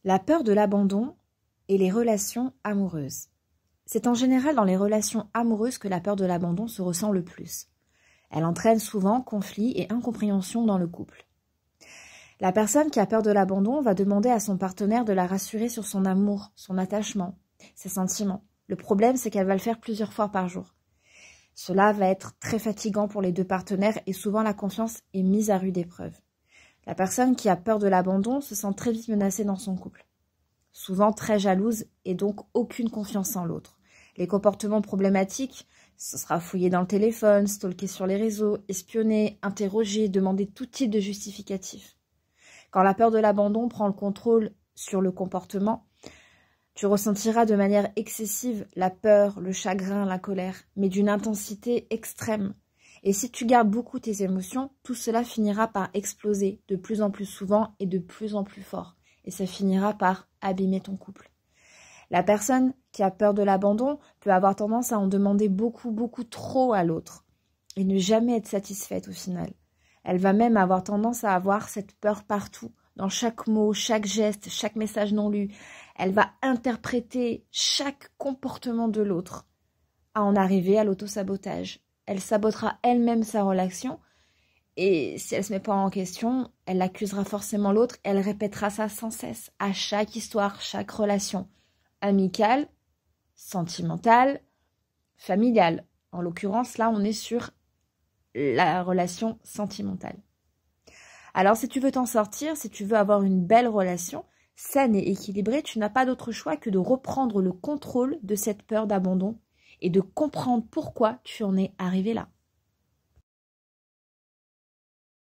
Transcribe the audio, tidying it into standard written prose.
La peur de l'abandon et les relations amoureuses. C'est en général dans les relations amoureuses que la peur de l'abandon se ressent le plus. Elle entraîne souvent conflits et incompréhension dans le couple. La personne qui a peur de l'abandon va demander à son partenaire de la rassurer sur son amour, son attachement, ses sentiments. Le problème, c'est qu'elle va le faire plusieurs fois par jour. Cela va être très fatigant pour les deux partenaires et souvent la confiance est mise à rude épreuve. La personne qui a peur de l'abandon se sent très vite menacée dans son couple. Souvent très jalouse et donc aucune confiance en l'autre. Les comportements problématiques, ce sera fouiller dans le téléphone, stalker sur les réseaux, espionner, interroger, demander tout type de justificatif. Quand la peur de l'abandon prend le contrôle sur le comportement, tu ressentiras de manière excessive la peur, le chagrin, la colère, mais d'une intensité extrême. Et si tu gardes beaucoup tes émotions, tout cela finira par exploser de plus en plus souvent et de plus en plus fort. Et ça finira par abîmer ton couple. La personne qui a peur de l'abandon peut avoir tendance à en demander beaucoup trop à l'autre et ne jamais être satisfaite au final. Elle va même avoir tendance à avoir cette peur partout, dans chaque mot, chaque geste, chaque message non lu. Elle va interpréter chaque comportement de l'autre à en arriver à l'autosabotage. Elle sabotera elle-même sa relation et si elle ne se met pas en question, elle accusera forcément l'autre. Elle répétera ça sans cesse à chaque histoire, chaque relation amicale, sentimentale, familiale. En l'occurrence, là, on est sur la relation sentimentale. Alors, si tu veux t'en sortir, si tu veux avoir une belle relation, saine et équilibrée, tu n'as pas d'autre choix que de reprendre le contrôle de cette peur d'abandon et de comprendre pourquoi tu en es arrivé là.